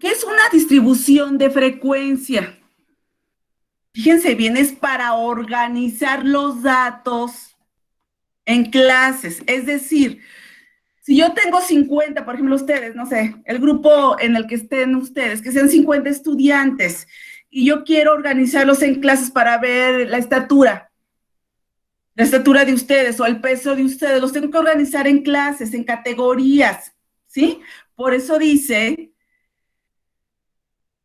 ¿Qué es una distribución de frecuencia? Fíjense bien, es para organizar los datos en clases. Es decir, si yo tengo 50, por ejemplo, ustedes, no sé, el grupo en el que estén ustedes, que sean 50 estudiantes, y yo quiero organizarlos en clases para ver la estatura de ustedes o el peso de ustedes, los tengo que organizar en clases, en categorías, ¿sí? Por eso dice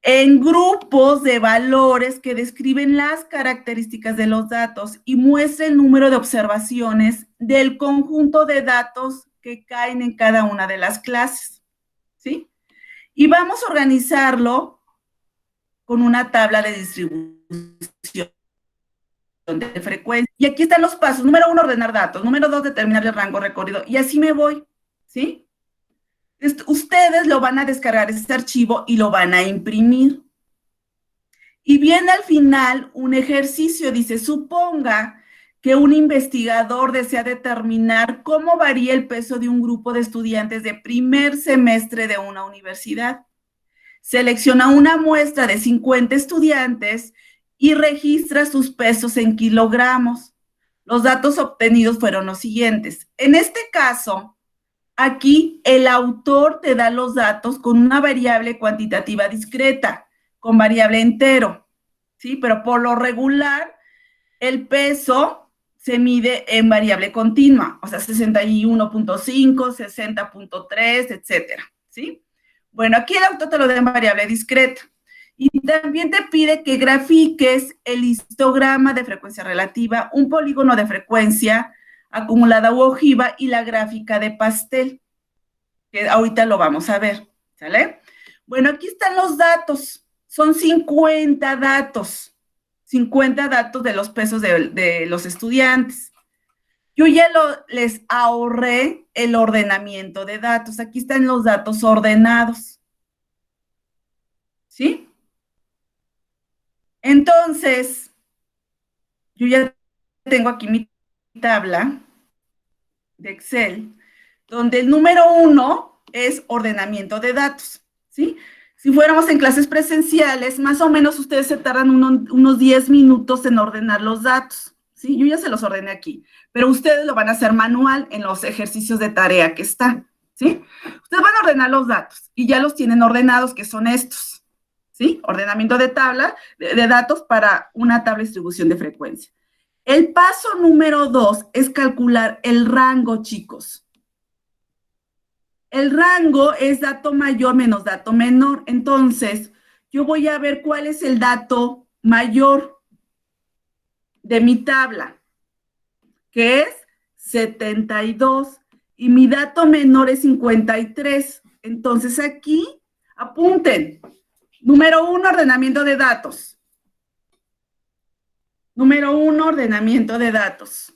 en grupos de valores que describen las características de los datos y muestra el número de observaciones del conjunto de datos que caen en cada una de las clases, ¿sí? Y vamos a organizarlo con una tabla de distribución de frecuencia. Y aquí están los pasos. Número 1, ordenar datos. Número 2, determinar el rango recorrido. Y así me voy, ¿sí? Ustedes lo van a descargar este archivo y lo van a imprimir. Y viene al final un ejercicio, dice, suponga que un investigador desea determinar cómo varía el peso de un grupo de estudiantes de primer semestre de una universidad. Selecciona una muestra de 50 estudiantes y registra sus pesos en kilogramos. Los datos obtenidos fueron los siguientes. En este caso, aquí el autor te da los datos con una variable cuantitativa discreta, con variable entero, ¿sí? Pero por lo regular, el peso se mide en variable continua, o sea, 61.5, 60.3, etcétera, ¿sí? Bueno, aquí el autor te lo da en variable discreta. Y también te pide que grafiques el histograma de frecuencia relativa, un polígono de frecuencia acumulada u ojiva y la gráfica de pastel, que ahorita lo vamos a ver, ¿sale? Bueno, aquí están los datos, son 50 datos de los pesos de los estudiantes. Yo ya les ahorré el ordenamiento de datos, aquí están los datos ordenados, ¿sí? Entonces, yo ya tengo aquí mi tabla de Excel, donde el número 1 es ordenamiento de datos, ¿sí? Si fuéramos en clases presenciales, más o menos ustedes se tardan unos 10 minutos en ordenar los datos, ¿sí? Yo ya se los ordené aquí, pero ustedes lo van a hacer manual en los ejercicios de tarea que están, ¿sí? Ustedes van a ordenar los datos y ya los tienen ordenados, que son estos, ¿sí? Ordenamiento de tabla, de datos para una tabla de distribución de frecuencia. El paso número 2 es calcular el rango, chicos. El rango es dato mayor menos dato menor. Entonces, yo voy a ver cuál es el dato mayor de mi tabla, que es 72, y mi dato menor es 53. Entonces, aquí, apunten. Número 1, ordenamiento de datos. Número 1, ordenamiento de datos.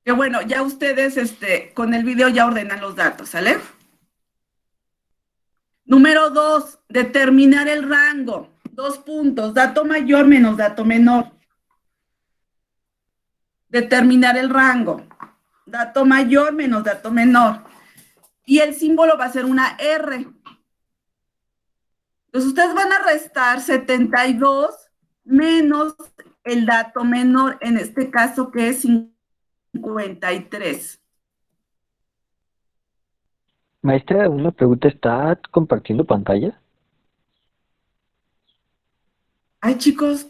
Que bueno, ya ustedes con el video ya ordenan los datos, ¿sale? Número 2, determinar el rango. 2 puntos, dato mayor menos dato menor. Determinar el rango. Dato mayor menos dato menor. Y el símbolo va a ser una R. Entonces, ustedes van a restar 72 menos el dato menor, en este caso que es 53. Maestra, una pregunta, ¿está compartiendo pantalla? Ay, chicos.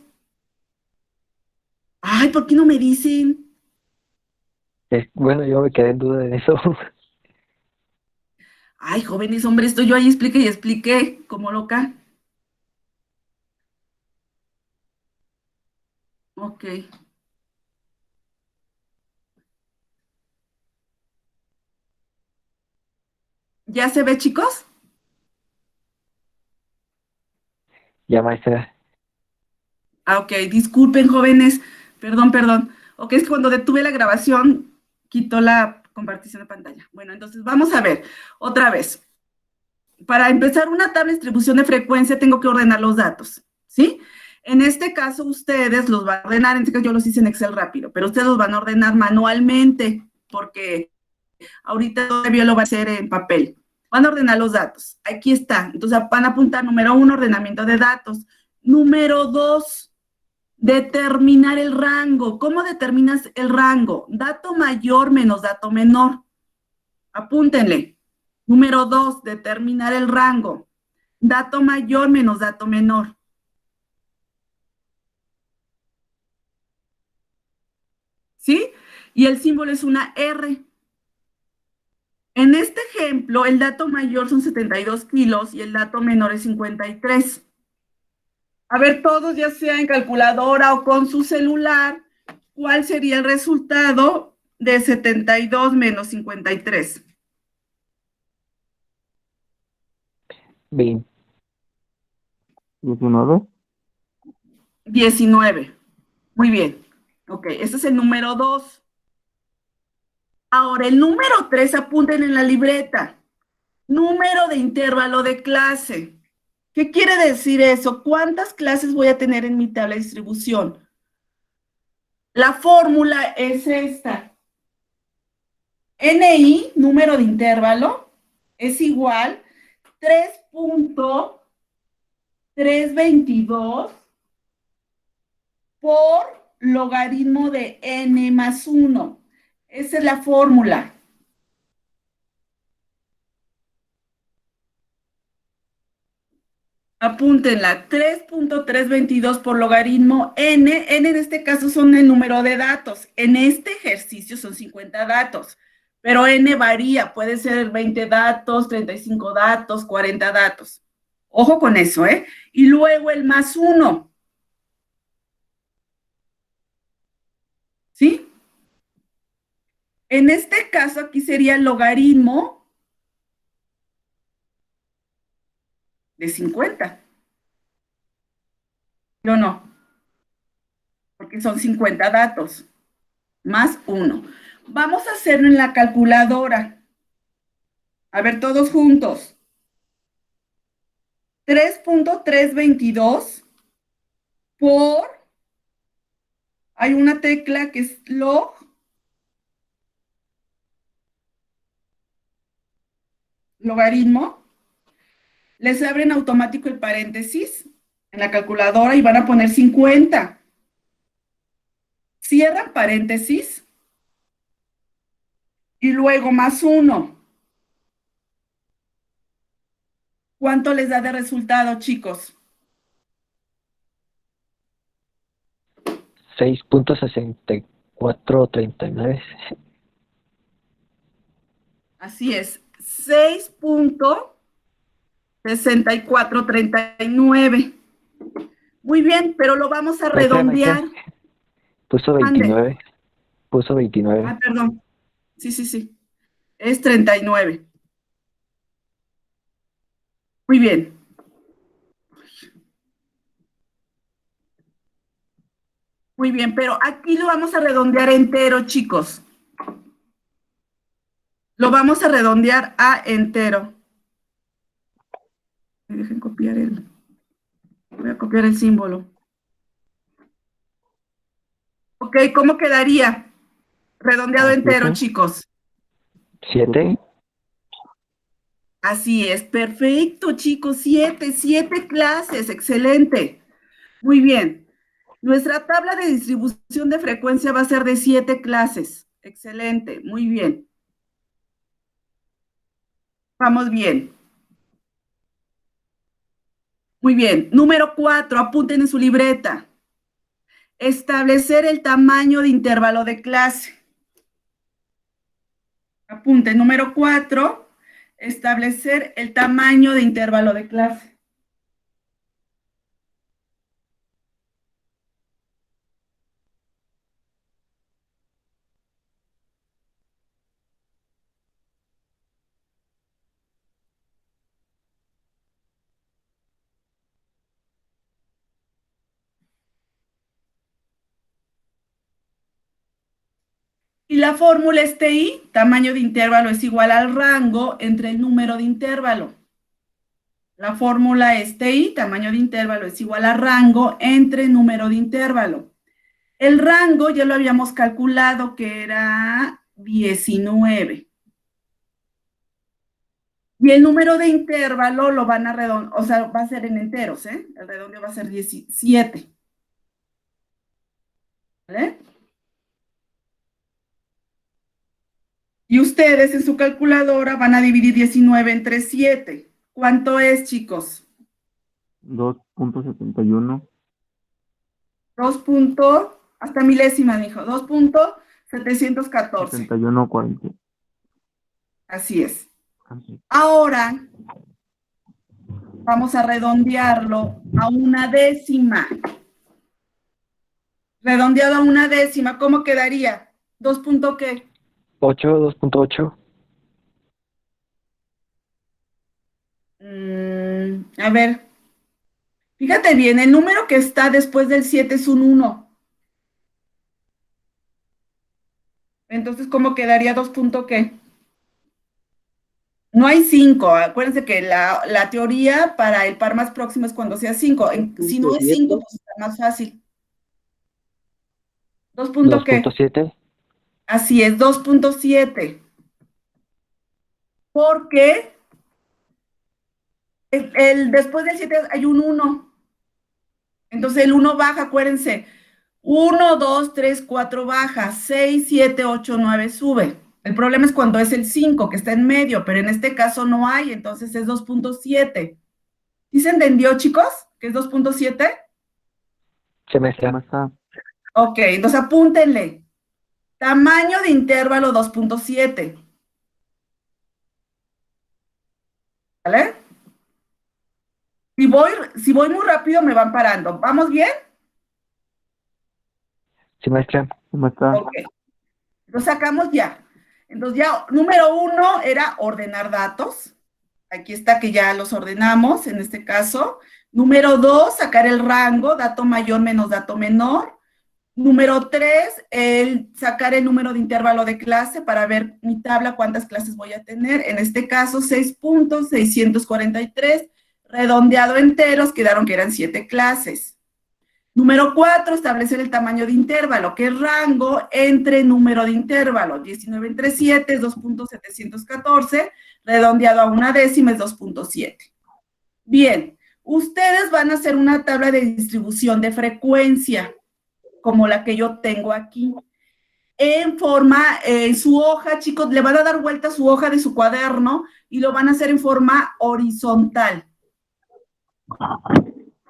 Ay, ¿por qué no me dicen? Bueno, yo me quedé en duda de eso. Ay, jóvenes, hombre, esto yo ahí expliqué y expliqué como loca. Ok. ¿Ya se ve, chicos? Ya, maestra. Ah, ok, disculpen, jóvenes. Perdón, perdón. Ok, es que cuando detuve la grabación, quitó la compartición de pantalla. Bueno, entonces vamos a ver otra vez. Para empezar una tabla de distribución de frecuencia, tengo que ordenar los datos, ¿sí? En este caso, ustedes los van a ordenar, en este caso yo los hice en Excel rápido, pero ustedes los van a ordenar manualmente, porque ahorita todavía lo va a hacer en papel. Van a ordenar los datos. Aquí está. Entonces van a apuntar número 1, ordenamiento de datos. Número 2, determinar el rango. ¿Cómo determinas el rango? Dato mayor menos dato menor. Apúntenle. Número 2, determinar el rango. Dato mayor menos dato menor. ¿Sí? Y el símbolo es una R. En este ejemplo, el dato mayor son 72 kilos y el dato menor es 53. A ver, todos, ya sea en calculadora o con su celular, ¿cuál sería el resultado de 72 menos 53? 20. 19. 19. Muy bien. Ok, ese es el número 2. Ahora, el número 3, apunten en la libreta. Número de intervalo de clase. ¿Qué quiere decir eso? ¿Cuántas clases voy a tener en mi tabla de distribución? La fórmula es esta. NI, número de intervalo, es igual 3.322 por logaritmo de n más 1. Esa es la fórmula. Apúntenla, 3.322 por logaritmo n. N en este caso son el número de datos. En este ejercicio son 50 datos, pero n varía, puede ser 20 datos, 35 datos, 40 datos. Ojo con eso, ¿eh? Y luego el más 1. ¿Sí? En este caso aquí sería el logaritmo de 50. ¿Yo no? Porque son 50 datos, más 1. Vamos a hacerlo en la calculadora. A ver, todos juntos. 3.322 por, hay una tecla que es log, logaritmo. Les abren automático el paréntesis en la calculadora y van a poner 50. Cierran paréntesis y luego más 1. ¿Cuánto les da de resultado, chicos? 6.6439. Así es, 6.6439. Muy bien, pero lo vamos a redondear. Puso 29. Puso 29. Ah, perdón. Sí. Es 39. Muy bien. Muy bien, pero aquí lo vamos a redondear entero, chicos. Lo vamos a redondear a entero. Me dejen copiar voy a copiar el símbolo. Ok, ¿cómo quedaría? Redondeado entero, chicos. 7. Así es, perfecto, chicos. 7 clases, excelente. Muy bien. Nuestra tabla de distribución de frecuencia va a ser de 7 clases. Excelente, muy bien. Vamos bien. Muy bien. Número 4, apunten en su libreta. Establecer el tamaño de intervalo de clase. Apunten. Número 4, establecer el tamaño de intervalo de clase. Y la fórmula es TI, tamaño de intervalo es igual al rango entre el número de intervalo. La fórmula es TI, tamaño de intervalo es igual a rango entre número de intervalo. El rango ya lo habíamos calculado que era 19. Y el número de intervalo lo van a redondear, o sea, va a ser en enteros, ¿eh? El redondeo va a ser 17. ¿Vale? Y ustedes en su calculadora van a dividir 19 entre 7. ¿Cuánto es, chicos? 2.71. 2 punto, hasta milésima, dijo, 2.714. 71.40. Así es. Así. Ahora vamos a redondearlo a una décima. Redondeado a una décima, ¿cómo quedaría? ¿2 punto qué? 8, 2.8. A ver, fíjate bien, el número que está después del 7 es un 1. Entonces, ¿cómo quedaría 2 punto qué? No hay 5. Acuérdense que la teoría para el par más próximo es cuando sea 5. Si no es 5, pues está más fácil. 2 punto qué? 2.7. Así es, 2.7. Porque después del 7 hay un 1. Entonces el 1 baja, acuérdense. 1, 2, 3, 4 baja. 6, 7, 8, 9 sube. El problema es cuando es el 5 que está en medio, pero en este caso no hay, entonces es 2.7. ¿Sí se entendió, chicos? ¿Que es 2.7? Se me está. Maestra, Ok, entonces apúntenle. Tamaño de intervalo 2.7. ¿Vale? Si voy muy rápido, me van parando. ¿Vamos bien? Sí, maestra. maestra. Ok. Lo sacamos ya. Entonces ya, número 1 era ordenar datos. Aquí está que ya los ordenamos en este caso. Número 2, sacar el rango, dato mayor menos dato menor. Número 3, el sacar el número de intervalo de clase para ver mi tabla cuántas clases voy a tener. En este caso, 6.643, redondeado enteros, quedaron que eran 7 clases. Número 4, establecer el tamaño de intervalo, que es rango entre número de intervalo. 19 entre 7 es 2.714, redondeado a una décima es 2.7. Bien, ustedes van a hacer una tabla de distribución de frecuencia, como la que yo tengo aquí. En forma, su hoja, chicos, le van a dar vuelta a su hoja de su cuaderno y lo van a hacer en forma horizontal,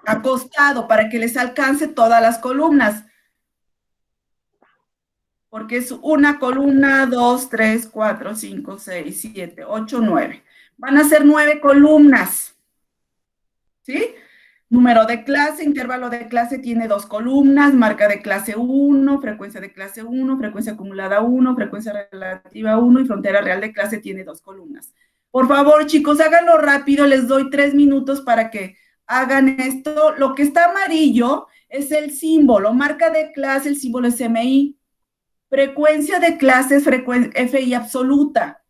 acostado, para que les alcance todas las columnas. Porque es una columna, 2, 3, 4, 5, 6, 7, 8, 9. Van a ser 9 columnas, ¿sí? Número de clase, intervalo de clase tiene 2 columnas, marca de clase 1, frecuencia de clase 1, frecuencia acumulada 1, frecuencia relativa 1 y frontera real de clase tiene 2 columnas. Por favor, chicos, háganlo rápido, les doy 3 minutos para que hagan esto. Lo que está amarillo es el símbolo, marca de clase, el símbolo es MI. Frecuencia de clase es FI absoluta.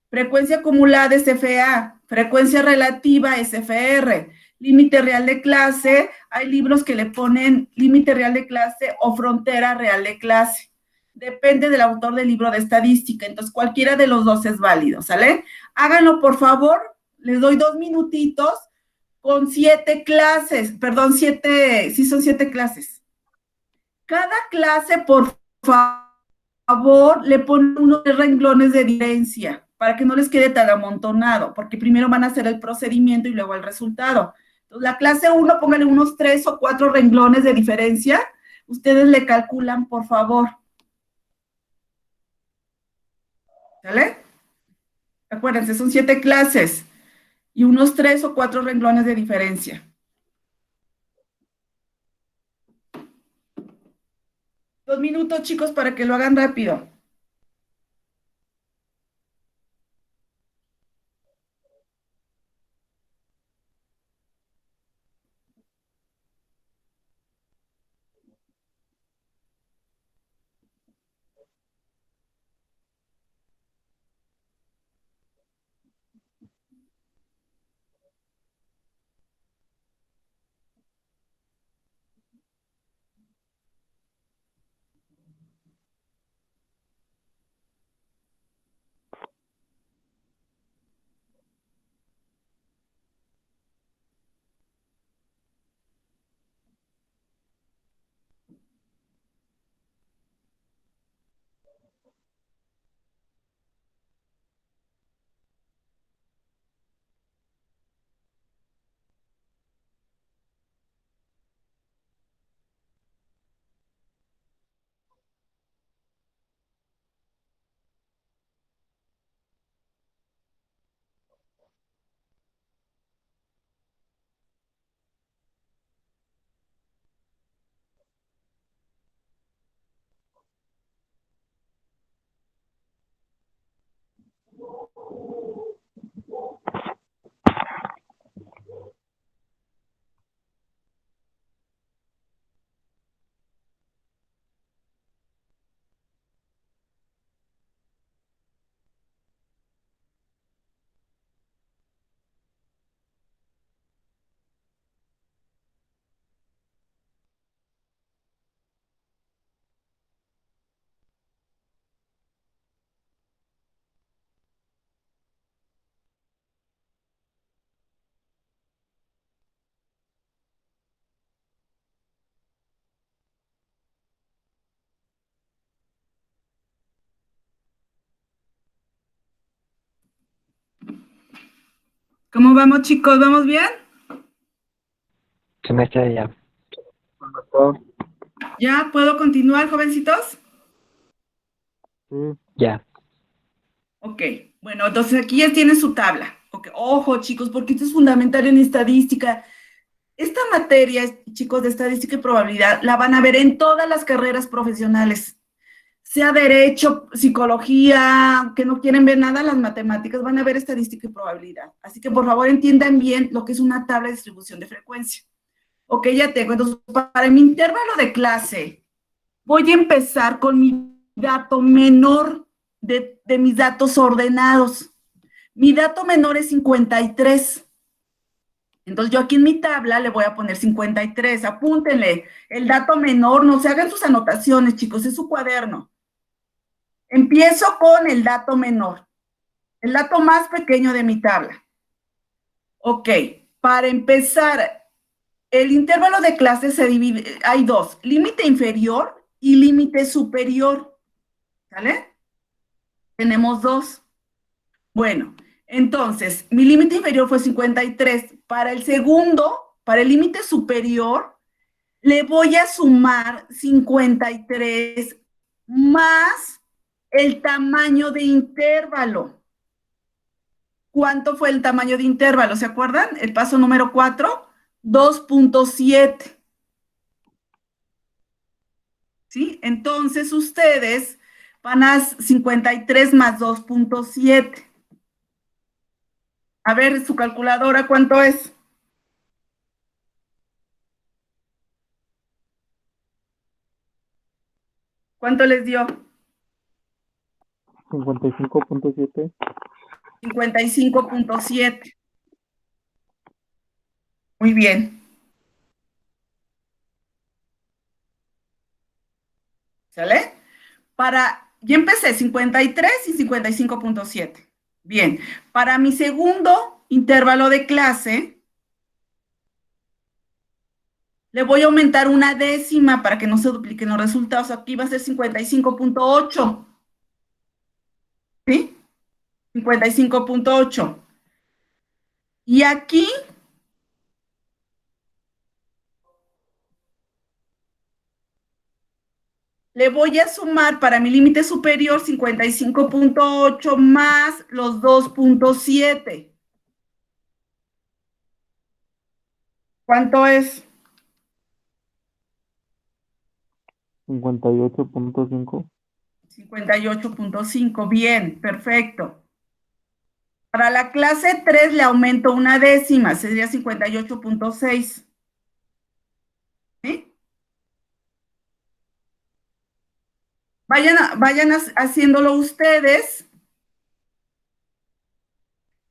Frecuencia acumulada es FA. Frecuencia relativa es FR. Límite real de clase, hay libros que le ponen límite real de clase o frontera real de clase. Depende del autor del libro de estadística. Entonces, cualquiera de los dos es válido, ¿sale? Háganlo, por favor. Les doy 2 minutitos con 7 clases. Perdón, 7, sí son 7 clases. Cada clase, por favor, le ponen unos renglones de diferencia para que no les quede tan amontonado, porque primero van a hacer el procedimiento y luego el resultado. Entonces, la clase 1, pónganle unos 3 o 4 renglones de diferencia. Ustedes le calculan, por favor. ¿Sale? Acuérdense, son 7 clases y unos 3 o 4 renglones de diferencia. 2 minutos, chicos, para que lo hagan rápido. ¿Cómo vamos, chicos? ¿Vamos bien? Se me está ya. ¿Ya puedo continuar, jovencitos? Ya. Ok, bueno, entonces aquí ya tienen su tabla. Ok, ojo, chicos, porque esto es fundamental en estadística. Esta materia, chicos, de estadística y probabilidad, la van a ver en todas las carreras profesionales, sea derecho, psicología, que no quieren ver nada, las matemáticas, van a ver estadística y probabilidad. Así que por favor entiendan bien lo que es una tabla de distribución de frecuencia. Ok, ya tengo. Entonces, para mi intervalo de clase, voy a empezar con mi dato menor de mis datos ordenados. Mi dato menor es 53. Entonces yo aquí en mi tabla le voy a poner 53. Apúntenle el dato menor, no se hagan sus anotaciones, chicos, es su cuaderno. Empiezo con el dato menor, el dato más pequeño de mi tabla. Ok, para empezar, el intervalo de clase se divide, hay dos, límite inferior y límite superior, ¿sale? Tenemos dos. Bueno, entonces, mi límite inferior fue 53. Para el segundo, para el límite superior, le voy a sumar 53 más el tamaño de intervalo. ¿Cuánto fue el tamaño de intervalo? ¿Se acuerdan? El paso número 4, 2.7. ¿Sí? Entonces ustedes van a 53 más 2.7. A ver, su calculadora, ¿cuánto es? ¿Cuánto les dio? 55.7. 55.7. Muy bien. ¿Sale? Ya empecé 53 y 55.7. Bien. Para mi segundo intervalo de clase, le voy a aumentar una décima para que no se dupliquen los resultados. Aquí va a ser 55.8. ¿Sí? 55.8. Y aquí le voy a sumar para mi límite superior 55.8 más los 2.7. ¿Cuánto es? 58.5. 58.5. Bien, perfecto. Para la clase 3 le aumento una décima, sería 58.6. ¿Sí? Vayan haciéndolo ustedes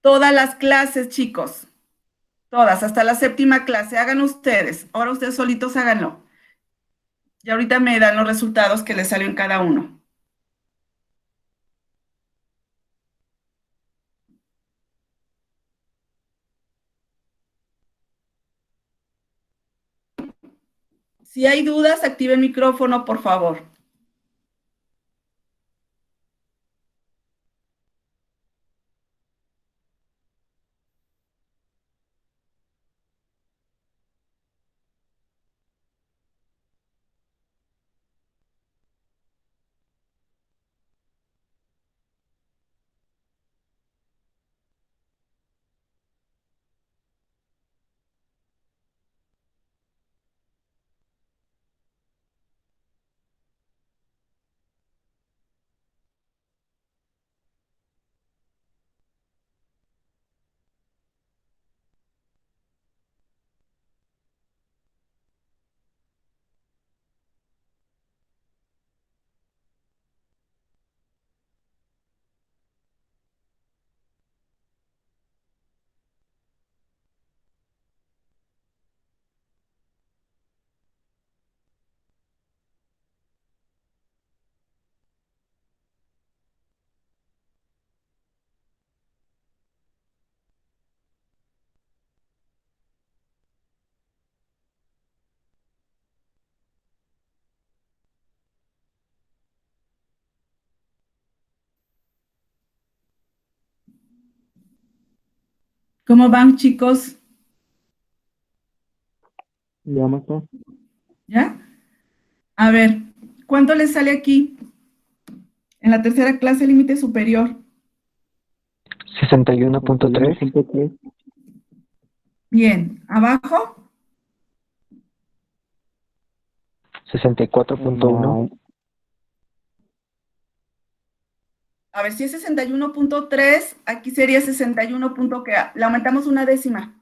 todas las clases, chicos. Todas, hasta la séptima clase. Hagan ustedes. Ahora ustedes solitos háganlo. Y ahorita me dan los resultados que les salió en cada uno. Si hay dudas, active el micrófono, por favor. ¿Cómo van, chicos? Ya, maestra. ¿Ya? A ver, ¿cuánto les sale aquí? En la tercera clase, límite superior. 61.3. 61.3. Bien, abajo, 64.1. a ver si es 61.3, aquí sería 61 punto que le aumentamos una décima.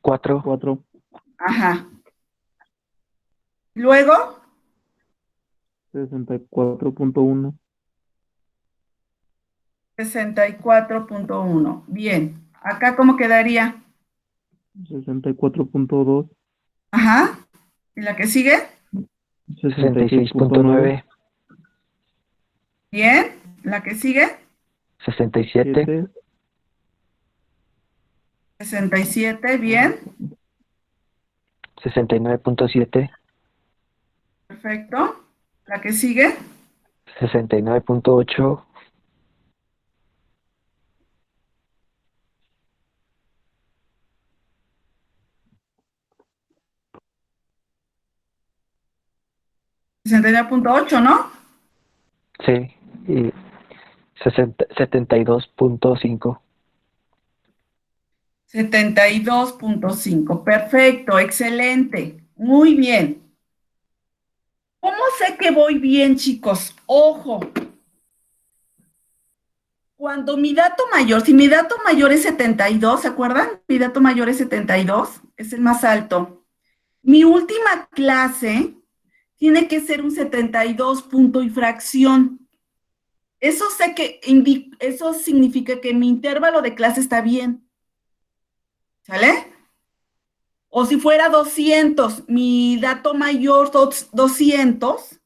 4. 4. Ajá. Luego, 64.1. 64.1. Bien. Acá, ¿cómo quedaría? 64.2. Ajá. ¿Y la que sigue? 66.9. 66.9. Bien. ¿La que sigue? 67. 7. 67. Bien. 69.7. Perfecto. ¿La que sigue? 69.8. 69.8, ¿no? Sí. Y 72.5. 72.5. Perfecto. Excelente. Muy bien. ¿Cómo sé que voy bien, chicos? Ojo. Cuando mi dato mayor, si mi dato mayor es 72, ¿se acuerdan? Mi dato mayor es 72, es el más alto. Mi última clase tiene que ser un 72 punto y fracción. Eso sé que eso significa que mi intervalo de clase está bien. ¿Sale? O si fuera 200, mi dato mayor 200.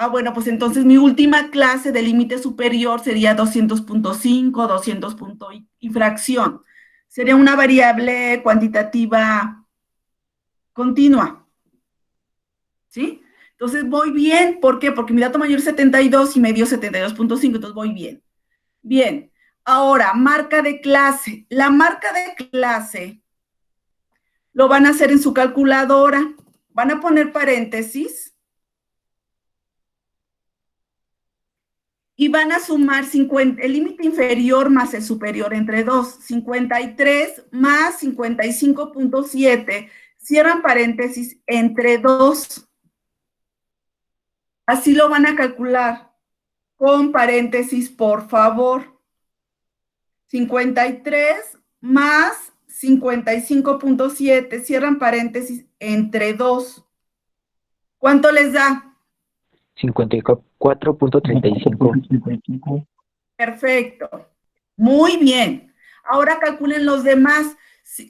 Bueno, pues entonces mi última clase de límite superior sería 200.5, 200 punto y fracción. Sería una variable cuantitativa continua, ¿sí? Entonces voy bien, ¿por qué? Porque mi dato mayor es 72 y me dio 72.5, entonces voy bien. Bien, ahora, marca de clase. La marca de clase lo van a hacer en su calculadora. Van a poner paréntesis y van a sumar 50, el límite inferior más el superior entre 2, 53 más 55.7, cierran paréntesis entre 2. Así lo van a calcular con paréntesis, por favor. 53 más 55.7, cierran paréntesis entre 2. ¿Cuánto les da? 54.35. Perfecto. Muy bien. Ahora calculen los demás.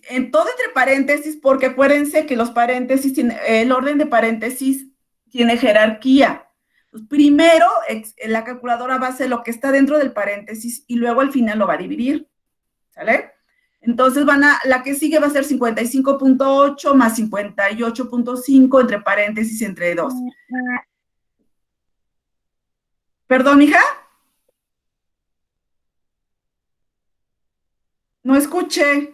En todo entre paréntesis, porque acuérdense que los paréntesis, el orden de paréntesis tiene jerarquía. Pues primero, la calculadora va a hacer lo que está dentro del paréntesis y luego al final lo va a dividir. ¿Sale? Entonces la que sigue va a ser 55.8 más 58.5 entre paréntesis entre 2. ¿Perdón, hija? No escuché.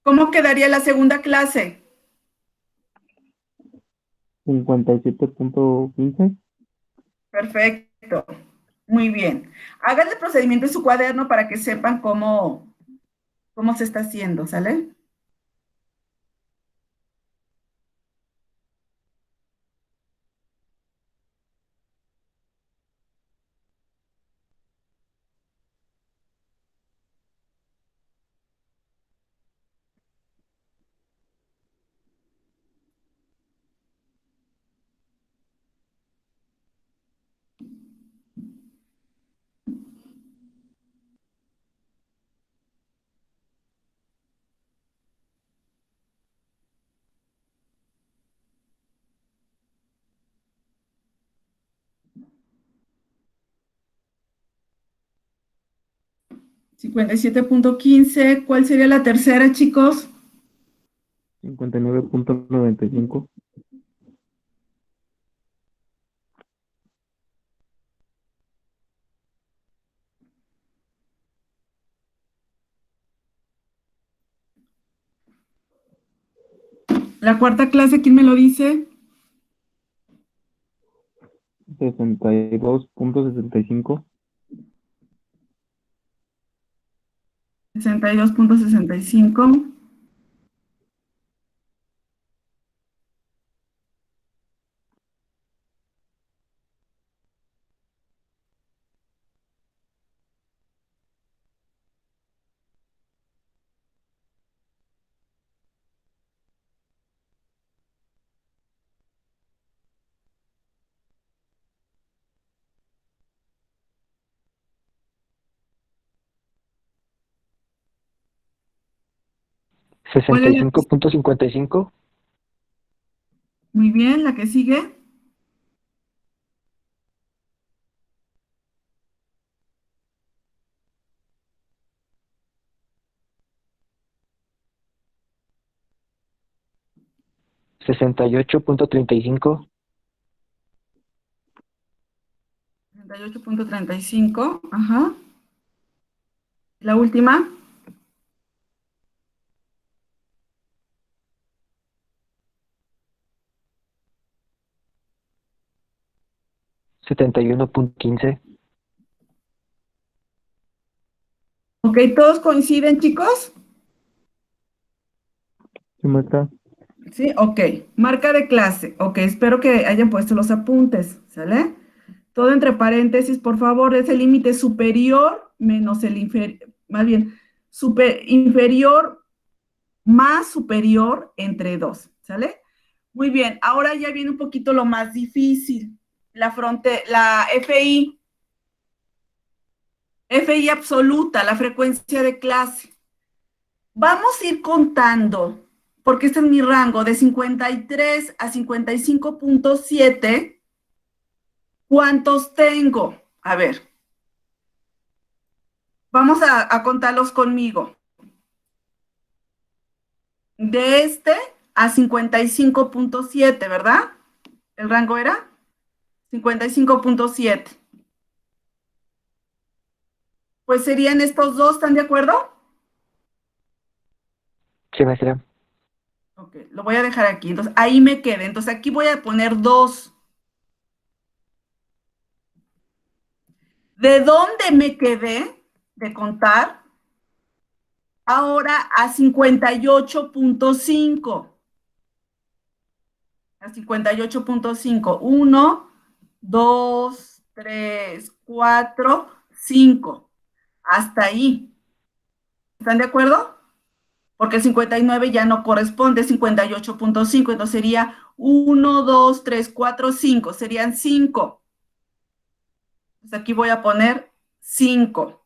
¿Cómo quedaría la segunda clase? 57.15. Perfecto. Muy bien. Hagan el procedimiento en su cuaderno para que sepan cómo se está haciendo, ¿sale? $57.15. ¿Cuál sería la tercera, chicos? 59.95. La cuarta clase, ¿quién me lo dice? 62.65. 62.65. ¿Cuál Sesenta es y la que cinco punto cincuenta y cinco. Muy bien, la que sigue. 68.35. 68.35. Ajá. La última. 71.15. Ok, ¿todos coinciden, chicos? Sí, maestra. Sí, ok. Marca de clase. Ok, espero que hayan puesto los apuntes, ¿sale? Todo entre paréntesis, por favor, es el límite superior menos el inferior, más bien, inferior más superior entre dos, ¿sale? Muy bien, ahora ya viene un poquito lo más difícil, la FI, FI absoluta, la frecuencia de clase. Vamos a ir contando, porque este es mi rango, de 53 a 55.7, ¿cuántos tengo? A ver, vamos a contarlos conmigo. De este a 55.7, ¿verdad? El rango era 55.7. Pues serían estos dos, ¿están de acuerdo? Sí, maestra. Ok, lo voy a dejar aquí. Entonces, ahí me quedé. Entonces, aquí voy a poner 2. ¿De dónde me quedé de contar? Ahora a 58.5. A 58.5. 1, 2, 3, 4, 5. Hasta ahí. ¿Están de acuerdo? Porque el 59 ya no corresponde, 58.5, entonces sería 1, 2, 3, 4, 5, serían 5. Entonces aquí voy a poner 5.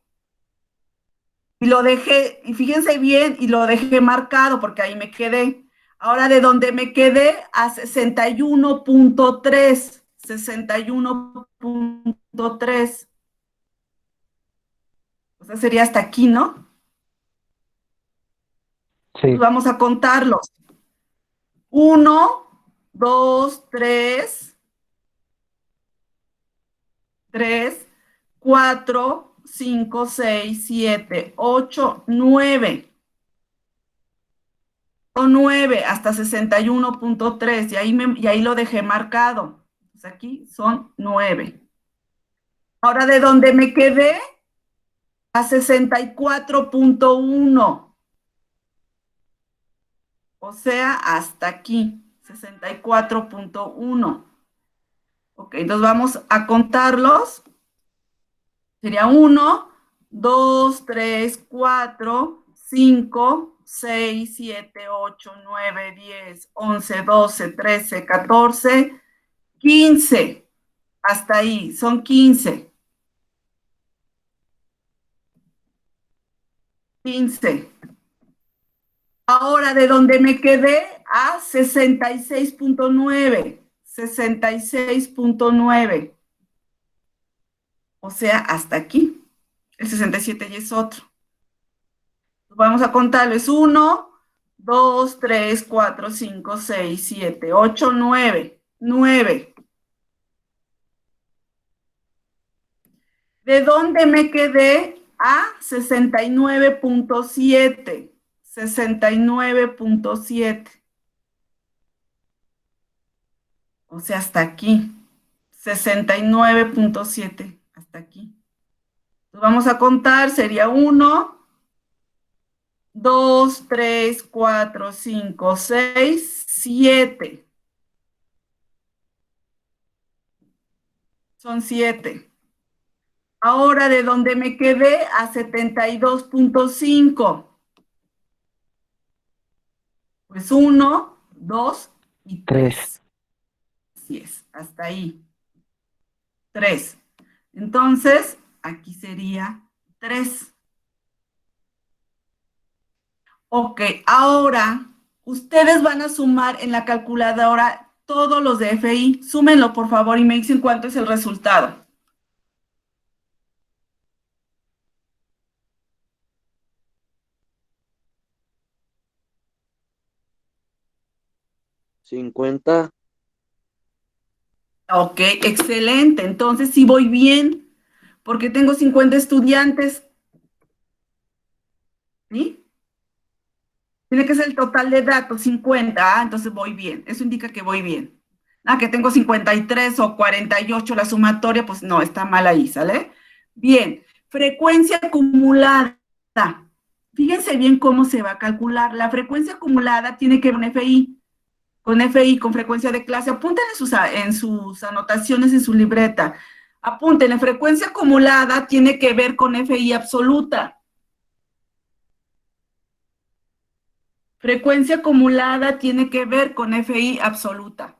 Y lo dejé, y fíjense bien, y lo dejé marcado porque ahí me quedé. Ahora de donde me quedé a 61.3, 61.3. O sea, sería hasta aquí, ¿no? Pues Sí. vamos a contarlos. 1, 2, 3, 4, 5, 6, 7, 8, 9. Son 9 hasta 61.3 y ahí lo dejé marcado. Pues aquí son 9. Ahora de donde me quedé a 64.1. O sea, hasta aquí, 64.1. Ok, entonces vamos a contarlos. Sería 1, 2, 3, 4, 5, 6, 7, 8, 9, 10, 11, 12, 13, 14, 15. Hasta ahí, son 15. 15. Ahora, de donde me quedé a 66.9. 66.9. O sea, hasta aquí. El 67 ya es otro. Vamos a contarles 1, 2, 3, 4, 5, 6, 7, 8, 9. 9. ¿De dónde me quedé? A 69.7. 69.7. O sea, hasta aquí. 69.7, hasta aquí. Entonces vamos a contar, sería 1, 2, 3, 4, 5, 6, 7. Son 7. Ahora, de donde me quedé a 72.5. Pues 1, 2 y 3. 3. Así es, hasta ahí. 3. Entonces, aquí sería 3. Ok, ahora ustedes van a sumar en la calculadora todos los de FI. Súmenlo, por favor, y me dicen cuánto es el resultado. ¿50? Ok, excelente. Entonces sí voy bien, porque tengo 50 estudiantes. ¿Sí? Tiene que ser el total de datos, 50. Entonces voy bien. Eso indica que voy bien. Que tengo 53 o 48 la sumatoria, pues no, está mal ahí, ¿sale? Bien. Frecuencia acumulada. Fíjense bien cómo se va a calcular. La frecuencia acumulada tiene que ver con FI, con frecuencia de clase. Apunten en sus anotaciones, en su libreta. Apunten, la frecuencia acumulada tiene que ver con FI absoluta. Frecuencia acumulada tiene que ver con FI absoluta.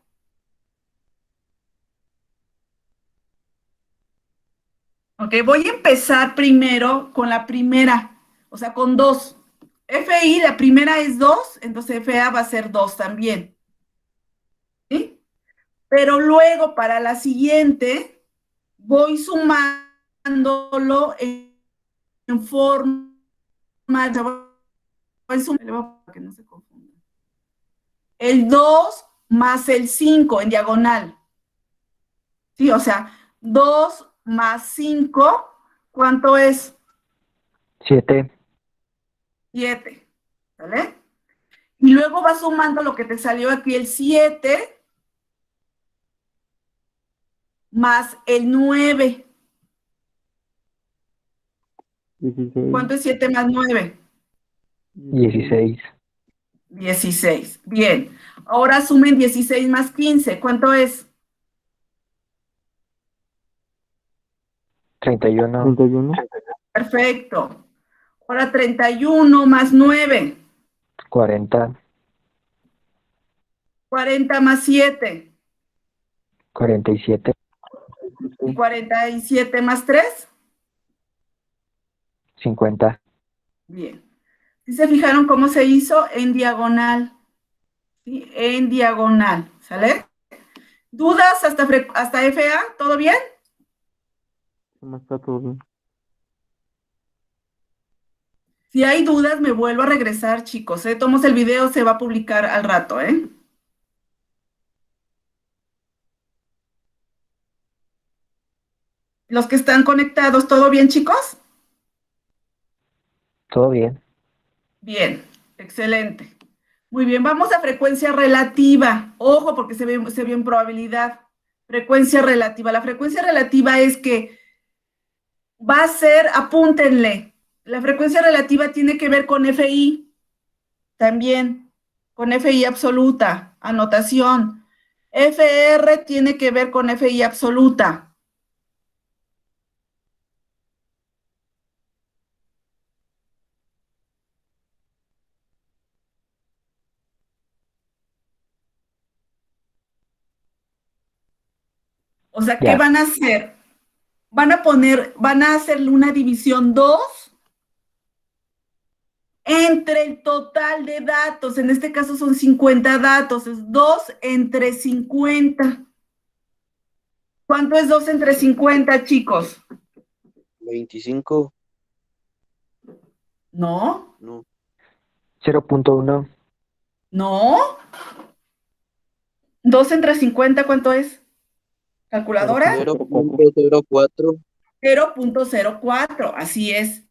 Ok, voy a empezar primero con la primera, o sea, con 2. FI, la primera es 2, entonces FA va a ser 2 también. ¿Sí? Pero luego para la siguiente voy sumándolo en forma, voy sumando, para que no se confunda. El 2 más el 5 en diagonal. Sí, o sea, 2 más 5, ¿cuánto es? 7. 7, ¿vale? Y luego vas sumando lo que te salió aquí, el 7 más el 9. 16. ¿Cuánto es 7 más 9? 16. 16. Bien. Ahora sumen 16 más 15. ¿Cuánto es? 31. 31. Perfecto. Ahora 31 más 9. 40. 40 más 7. 47. ¿Y 47 más 3? 50. Bien. ¿Sí se fijaron cómo se hizo? En diagonal. ¿Sí? En diagonal. ¿Sale? ¿Dudas hasta FA? ¿Todo bien? ¿Cómo está todo bien? Si hay dudas, me vuelvo a regresar, chicos. Tomos el video, se va a publicar al rato, ¿eh? Los que están conectados, ¿todo bien, chicos? Todo bien. Bien, excelente. Muy bien, vamos a frecuencia relativa. Ojo, porque se ve en probabilidad. Frecuencia relativa. La frecuencia relativa es que va a ser, apúntenle, la frecuencia relativa tiene que ver con FI también, con FI absoluta, anotación. FR tiene que ver con FI absoluta. O sea, ¿qué Ya. van a hacer? Van a hacerle una división 2 entre el total de datos. En este caso son 50 datos, es 2 entre 50. ¿Cuánto es 2 entre 50, chicos? 25. No, No. 0.1. no. 2 entre 50, ¿cuánto es? ¿Calculadora? 0.04. 0.04, así es.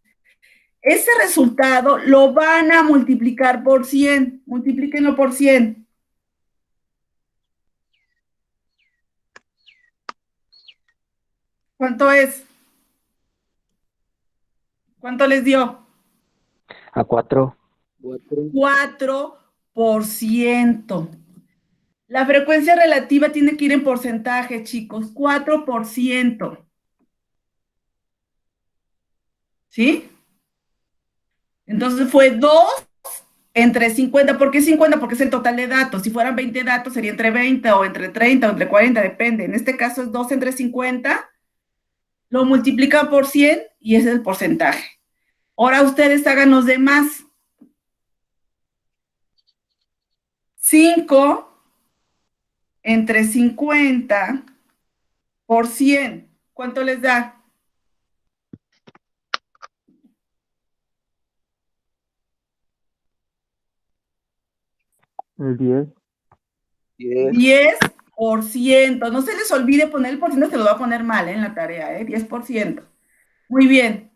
Ese resultado lo van a multiplicar por 100. Multiplíquenlo por 100. ¿Cuánto es? ¿Cuánto les dio? A 4. 4%. La frecuencia relativa tiene que ir en porcentaje, chicos. 4%. ¿Sí? Entonces fue 2 entre 50. ¿Por qué 50? Porque es el total de datos. Si fueran 20 datos, sería entre 20 o entre 30 o entre 40, depende. En este caso es 2 entre 50. Lo multiplican por 100 y ese es el porcentaje. Ahora ustedes hagan los demás. 5 entre 50 por 100. ¿Cuánto les da? El 10. 10, 10%. No se les olvide poner el por ciento, se lo va a poner mal en la tarea, 10%. Muy bien.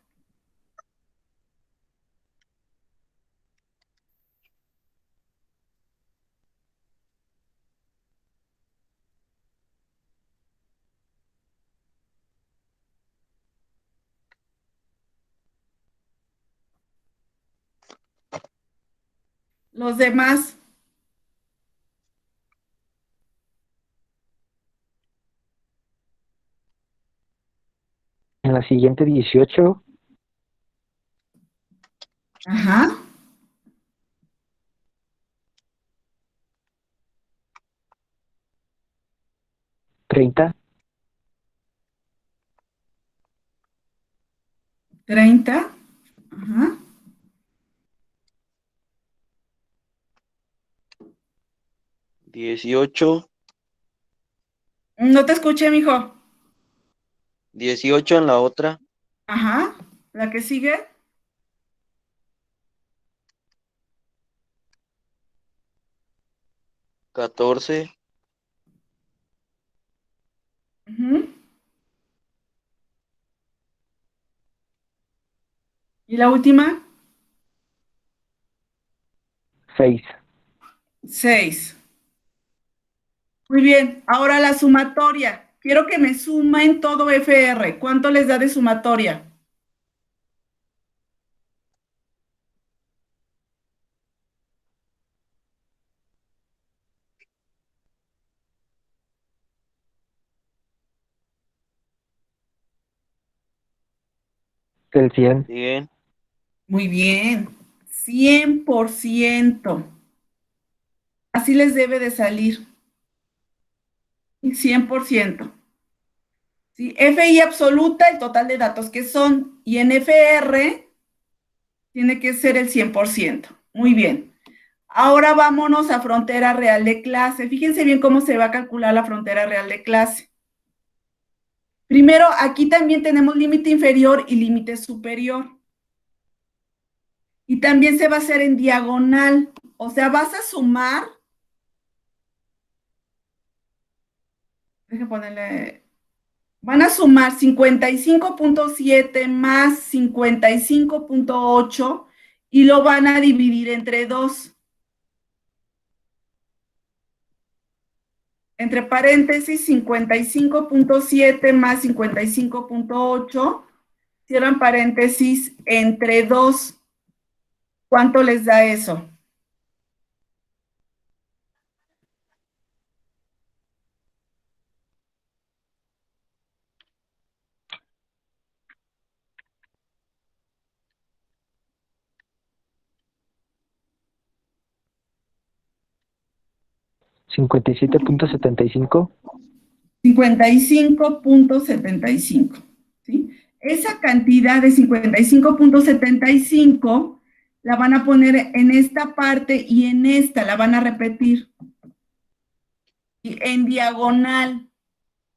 Los demás. En la siguiente 18, Ajá. 30, 30. Ajá. 18, No te escuché, mijo. 18 en la otra, Ajá. La que sigue. 14, Ujú. ¿Y la última? 6. 6. Muy bien. Ahora la sumatoria. Quiero que me sumen todo FR. ¿Cuánto les da de sumatoria? El 100. 100, Muy bien. 100%. Así les debe de salir. 100%. ¿Sí? FI absoluta, el total de datos que son, y en FR tiene que ser el 100%. Muy bien. Ahora vámonos a frontera real de clase. Fíjense bien cómo se va a calcular la frontera real de clase. Primero, aquí también tenemos límite inferior y límite superior. Y también se va a hacer en diagonal. O sea, vas a sumar. Déjenme ponerle. Van a sumar 55.7 más 55.8 y lo van a dividir entre 2. Entre paréntesis, 55.7 más 55.8, cierran paréntesis, entre 2. ¿Cuánto les da eso? $57.75. 55.75. ¿Sí? Esa cantidad de 55.75 la van a poner en esta parte y en esta la van a repetir. Y en diagonal.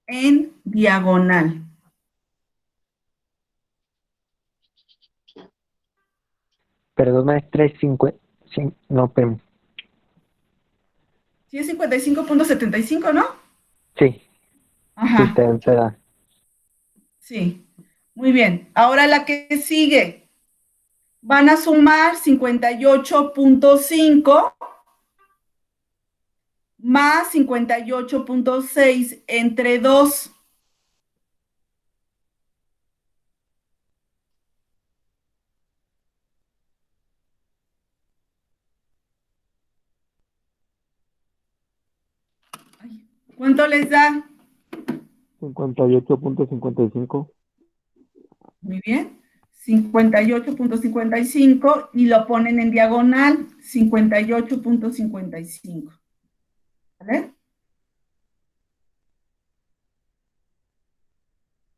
En diagonal. Perdón, maestra, es 50. No, pero Sí, es 55.75, ¿no? sí, sí, Ajá, está. sí. Muy bien. Ahora la que sigue. Van a sumar 58.5 más 58.6 entre 2. ¿Cuánto les da? 58.55. Muy bien. 58.55 y lo ponen en diagonal, 58.55. ¿Vale?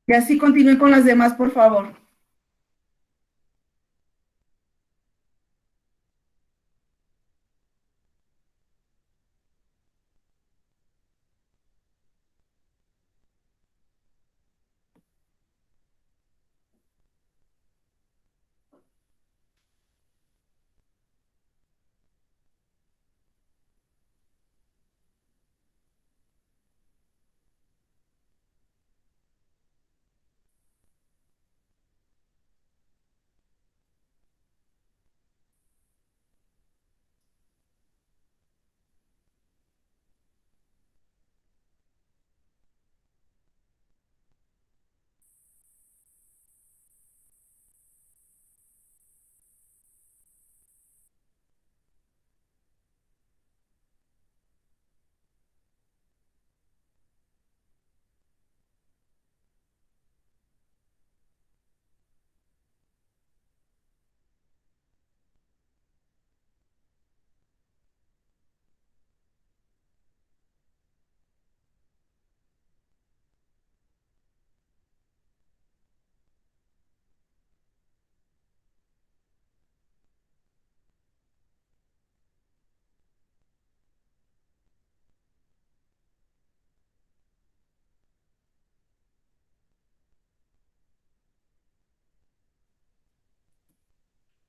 Y así continúen con las demás, por favor.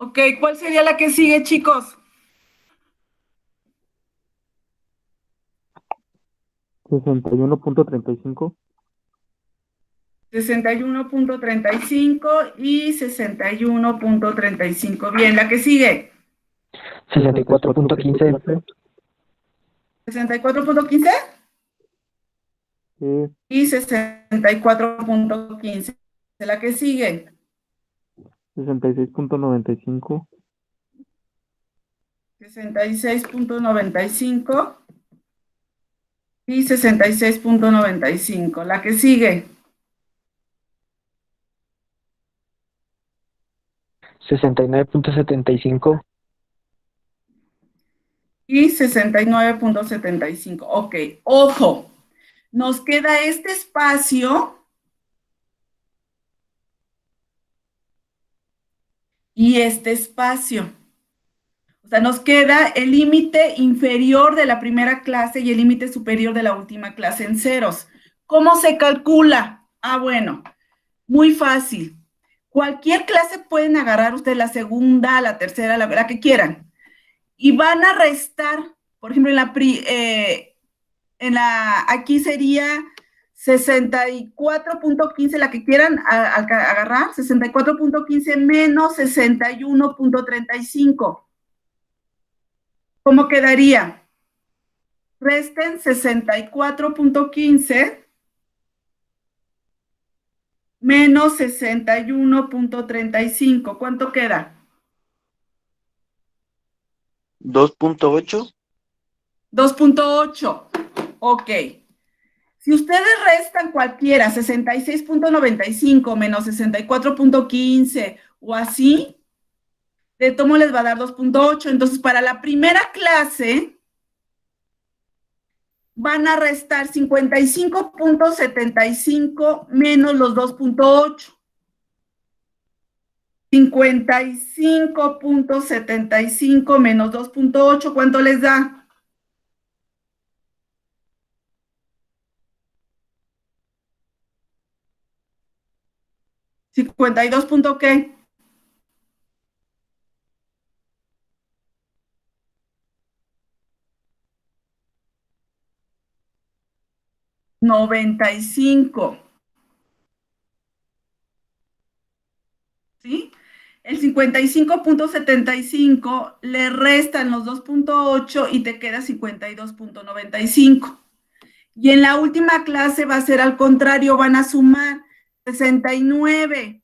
Ok, ¿cuál sería la que sigue, chicos? 61.35. 61.35 y 61.35. Bien, la que sigue. 64.15. 64.15 Sí. y 64.15. La que sigue. 66.95. 66.95 y 66.95. La que sigue. 69.75. Y 69.75. Ok, ojo, nos queda este espacio y este espacio. O sea, nos queda el límite inferior de la primera clase y el límite superior de la última clase en ceros. ¿Cómo se calcula? Ah, bueno, muy fácil. Cualquier clase pueden agarrar ustedes la segunda, la tercera, la que quieran. Y van a restar, por ejemplo, aquí sería 64.15, la que quieran agarrar, 64.15 menos 61.35. ¿Cómo quedaría? Resten 64.15 menos 61.35. ¿Cuánto queda? 2.8. 2.8. Ok. Si ustedes restan cualquiera, 66.95 menos 64.15 o así, de tomo les va a dar 2.8. Entonces, para la primera clase, van a restar 55.75 menos los 2.8. 55.75 menos 2.8, ¿cuánto les da? 52 punto qué? $95. ¿Sí? El 55.75 le restan los 2.8 y te queda 52.95. Y en la última clase va a ser al contrario, van a sumar 69.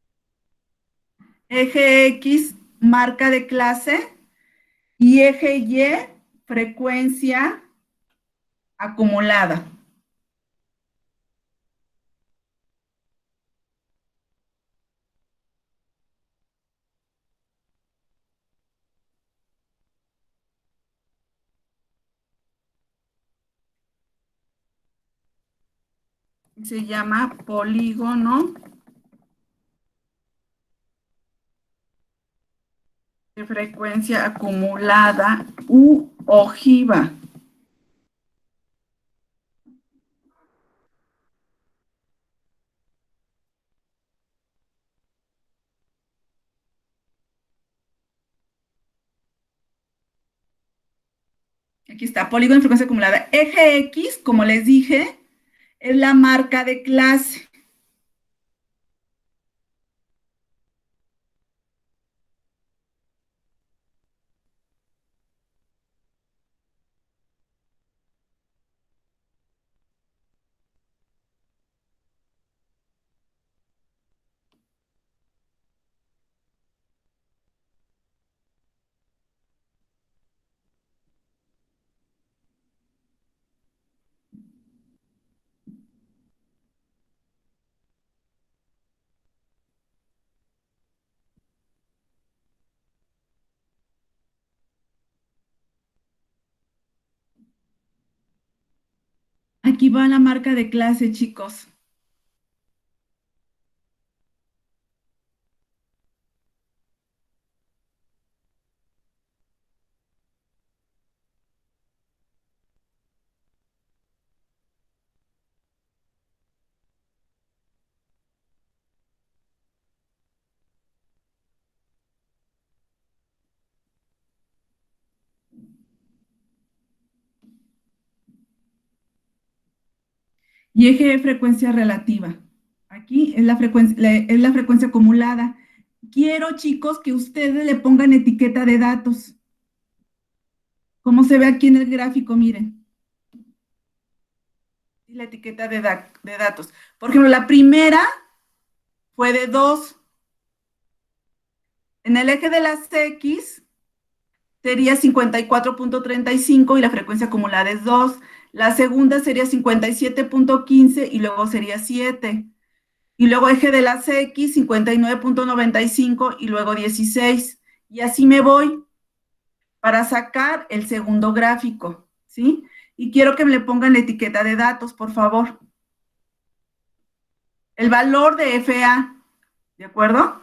Eje X, marca de clase, y eje Y, frecuencia acumulada. Se llama polígono de frecuencia acumulada u ojiva. Aquí está, polígono de frecuencia acumulada. Eje X, como les dije, es la marca de clase. Aquí va la marca de clase, chicos. Y eje de frecuencia relativa. Aquí es la frecuencia acumulada. Quiero, chicos, que ustedes le pongan etiqueta de datos. Como se ve aquí en el gráfico, miren. Y la etiqueta de datos. Por ejemplo, la primera fue de 2. En el eje de las X sería 54.35 y la frecuencia acumulada es 2. La segunda sería 57.15 y luego sería 7. Y luego eje de las X, 59.95 y luego 16. Y así me voy para sacar el segundo gráfico, ¿sí? Y quiero que me le pongan la etiqueta de datos, por favor. El valor de FA, ¿de acuerdo?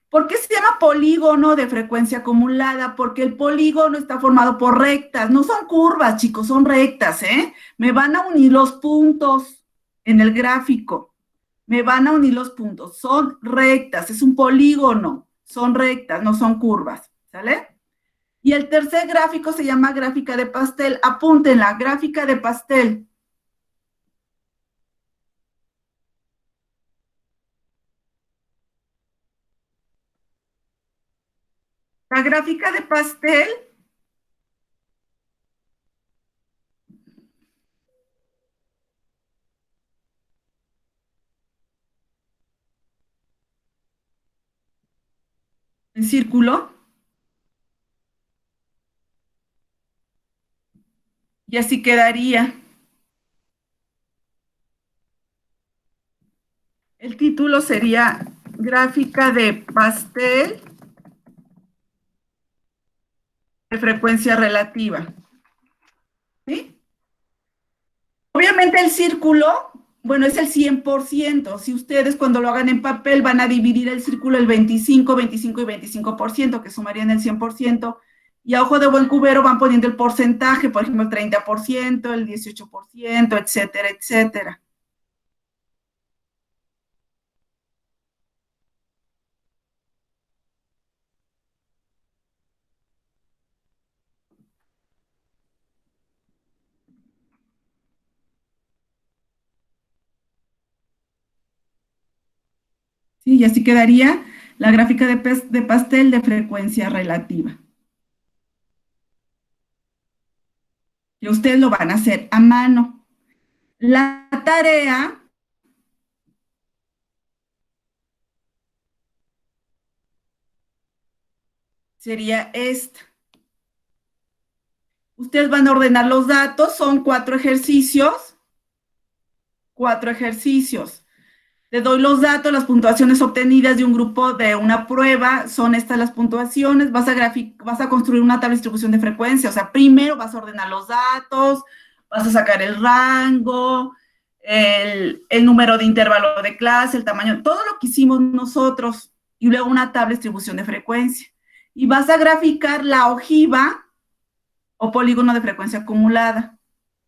¿Por qué se llama polígono de frecuencia acumulada? Porque el polígono está formado por rectas, no son curvas, chicos, son rectas, ¿eh? Me van a unir los puntos en el gráfico. Me van a unir los puntos. Son rectas, es un polígono. Son rectas, no son curvas, ¿sale? Y el tercer gráfico se llama gráfica de pastel. Apúntenla, gráfica de pastel. La gráfica de pastel en círculo. Y así quedaría. El título sería gráfica de pastel de frecuencia relativa. ¿Sí? Obviamente el círculo, bueno, es el 100%. Si ustedes cuando lo hagan en papel van a dividir el círculo el 25, 25 y 25%, que sumarían el 100%. Y a ojo de buen cubero van poniendo el porcentaje, por ejemplo, el 30%, el 18%, etcétera, etcétera. ¿Sí? Y así quedaría la gráfica de pastel de frecuencia relativa. Y ustedes lo van a hacer a mano. La tarea sería esta. Ustedes van a ordenar los datos, son 4 ejercicios. 4 ejercicios. Te doy los datos, las puntuaciones obtenidas de un grupo de una prueba, son estas las puntuaciones, vas a construir una tabla de distribución de frecuencia, o sea, primero vas a ordenar los datos, vas a sacar el rango, el número de intervalo de clase, el tamaño, todo lo que hicimos nosotros, y luego una tabla de distribución de frecuencia. Y vas a graficar la ojiva o polígono de frecuencia acumulada,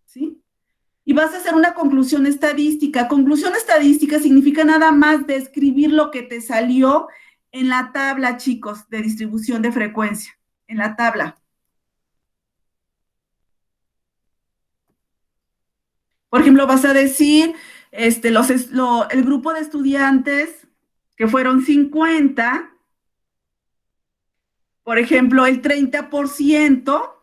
¿sí? Y vas a hacer una conclusión estadística. Conclusión estadística significa nada más describir lo que te salió en la tabla, chicos, de distribución de frecuencia, en la tabla. Por ejemplo, vas a decir, el grupo de estudiantes, que fueron 50, por ejemplo, el 30%,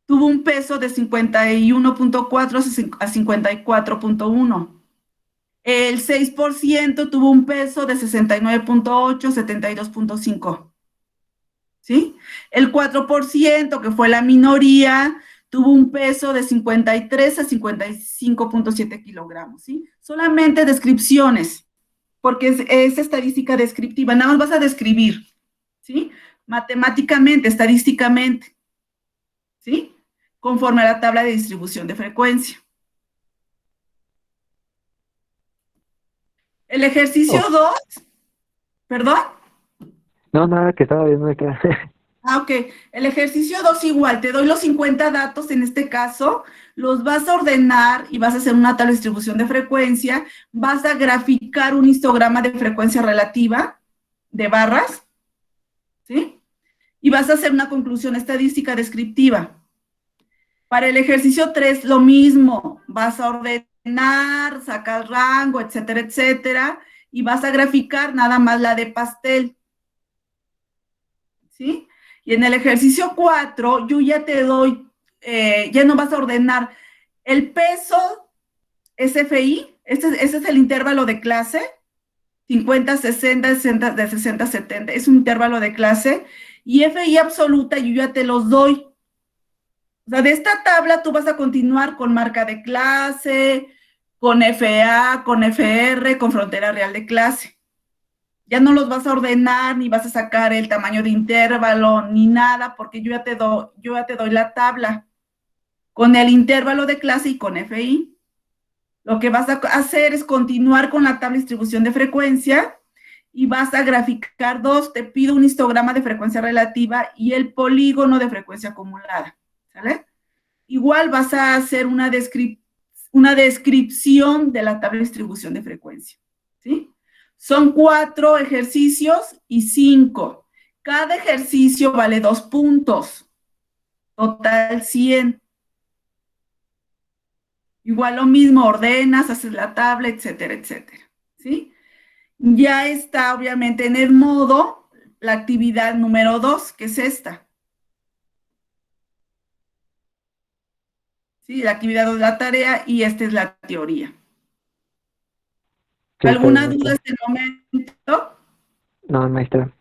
tuvo un peso de 51.4 a 54.1. El 6% tuvo un peso de 69.8 a 72.5. ¿Sí? El 4%, que fue la minoría, tuvo un peso de 53 a 55.7 kilogramos. ¿Sí? Solamente descripciones, porque es estadística descriptiva. Nada más vas a describir, ¿sí? Matemáticamente, estadísticamente, ¿sí? Conforme a la tabla de distribución de frecuencia. El ejercicio 2, ¿perdón? No, nada, que estaba viendo acá. Ok. El ejercicio 2 igual, te doy los 50 datos en este caso, los vas a ordenar y vas a hacer una tabla de distribución de frecuencia, vas a graficar un histograma de frecuencia relativa de barras, ¿sí? Y vas a hacer una conclusión estadística descriptiva. Para el ejercicio 3, lo mismo, vas a ordenar, sacar rango, etcétera, etcétera, y vas a graficar nada más la de pastel, ¿sí? Y en el ejercicio 4, yo ya te doy, ya no vas a ordenar el peso SFI, ese es el intervalo de clase, 50, 60, 60, de 60 a 70, es un intervalo de clase, y FI absoluta yo ya te los doy. O sea, de esta tabla tú vas a continuar con marca de clase, con FA, con FR, con frontera real de clase. Ya no los vas a ordenar, ni vas a sacar el tamaño de intervalo, ni nada, porque yo ya te doy la tabla con el intervalo de clase y con FI. Lo que vas a hacer es continuar con la tabla de distribución de frecuencia y vas a graficar dos. Te pido un histograma de frecuencia relativa y el polígono de frecuencia acumulada. ¿Sale? Igual vas a hacer una descripción de la tabla de distribución de frecuencia. ¿Sí? Son 4 ejercicios y 5. Cada ejercicio vale 2 puntos. Total 100. Igual lo mismo, ordenas, haces la tabla, etcétera, etcétera. ¿Sí? Ya está, obviamente, en el modo la actividad número 2, que es esta. ¿Sí? La actividad de la tarea y esta es la teoría. Sí, ¿Alguna está bien, duda maestra. hasta el momento? No, maestra.